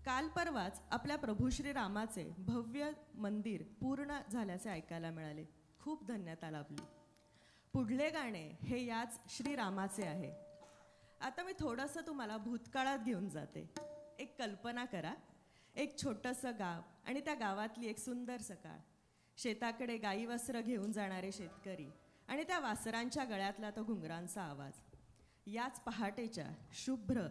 काल परवाच आपल्या प्रभू श्रीरामाचे भव्य मंदिर पूर्ण झाल्याचे ऐकायला मिळाले. खूप धन्यता लाभली. पुढले गाणे हे याच श्रीरामाचे आहे. आता मी थोडंसं तुम्हाला भूतकाळात घेऊन जाते. एक कल्पना करा, एक छोटंसं गाव आणि त्या गावातली एक सुंदर सकाळ. शेताकडे गाई वस्त्र घेऊन जाणारे शेतकरी आणि त्या वासरांच्या गळ्यातला तो घुंगरांचा आवाज. याच पहाटेच्या शुभ्र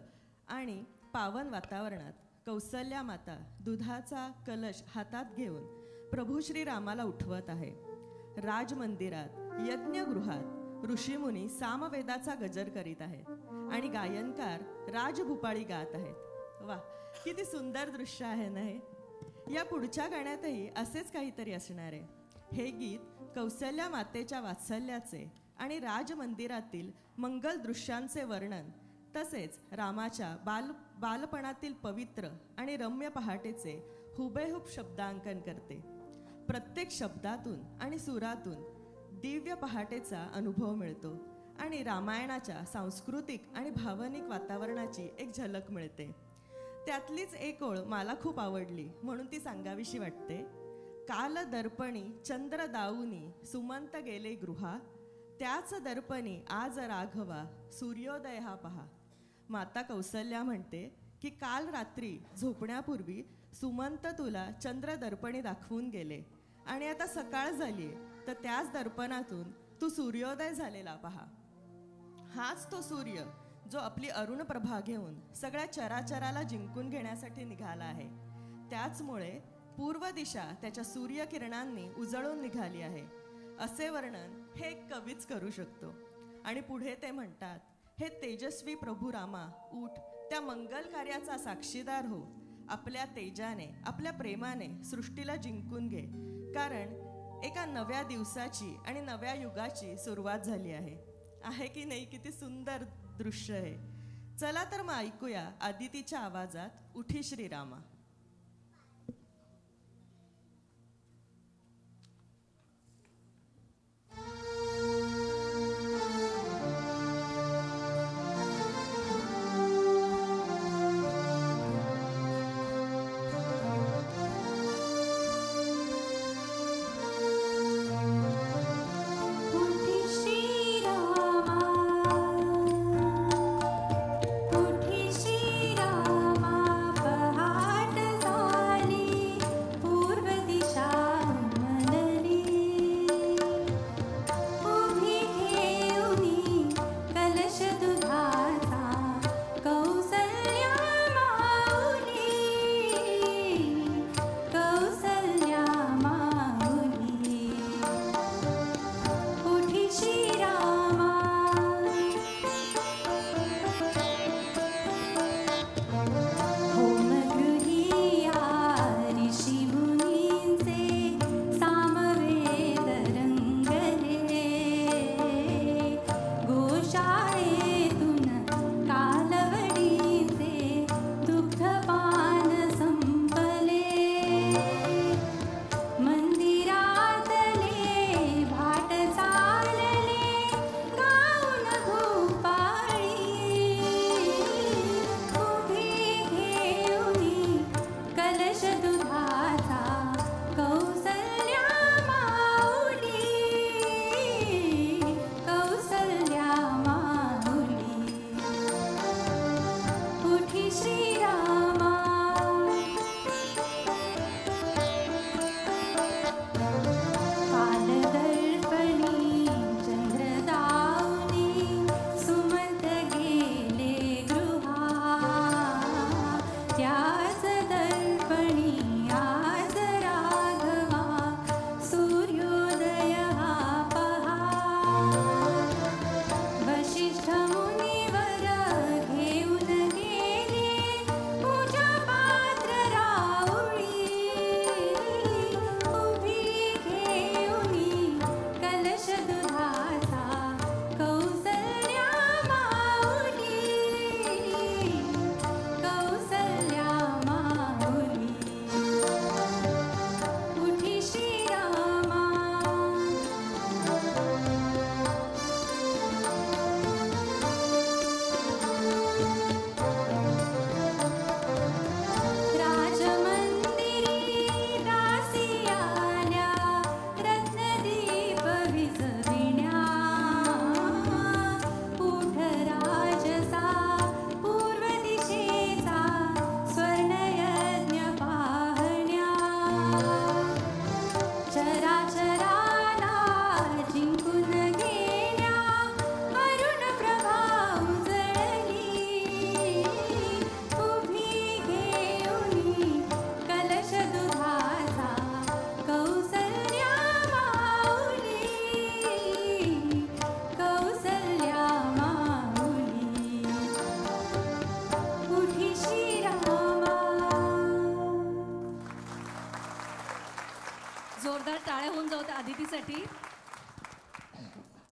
आणि पावन वातावरणात कौसल्या माता दुधाचा कलश हातात घेऊन प्रभू श्रीरामाला उठवत आहे. राजमंदिरात यज्ञगृहात ऋषीमुनी सामवेदाचा गजर करीत आहेत आणि गायनकार राजभूपाळी गात आहेत. वा, किती सुंदर दृश्य आहे ना हे. या पुढच्या गाण्यातही असेच काहीतरी असणार आहे. हे गीत कौसल्या मातेच्या वात्सल्याचे आणि राजमंदिरातील मंगल दृश्यांचे वर्णन तसेच रामाच्या बालपणातील पवित्र आणि रम्य पहाटेचे हुबेहूब शब्दांकन करते. प्रत्येक शब्दातून आणि सुरातून दिव्य पहाटेचा अनुभव मिळतो आणि रामायणाच्या सांस्कृतिक आणि भावनिक वातावरणाची एक झलक मिळते. त्यातलीच एक ओळ मला खूप आवडली म्हणून ती सांगावीशी वाटते. काल दर्पणी चंद्र दाऊनी सुमंत गेले गृहा, त्याच दर्पणी आज राघवा सूर्योदय हा पहा. माता कौसल्या म्हणते की काल रात्री झोपण्यापूर्वी सुमंत तुला चंद्र दर्पणी दाखवून गेले आणि आता सकाळ झाली तर त्याच दर्पणातून तू सूर्योदय झालेला पहा. हाच तो सूर्य जो आपली अरुण प्रभा घेऊन सगळ्या चराचराला जिंकून घेण्यासाठी निघाला आहे. त्याचमुळे पूर्व दिशा त्याच्या सूर्यकिरणांनी उजळून निघाली आहे असे वर्णन हे एक कवीच करू शकतो. आणि पुढे ते म्हणतात, हे तेजस्वी प्रभू रामा उठ, त्या मंगल कार्याचा साक्षीदार हो. आपल्या तेजाने आपल्या प्रेमाने सृष्टीला जिंकून घे, कारण एका नव्या दिवसाची आणि नव्या युगाची सुरुवात झाली आहे की नाही. किती सुंदर दृश्य आहे. चला तर मग ऐकूया आदितीच्या आवाजात उठी श्रीरामा.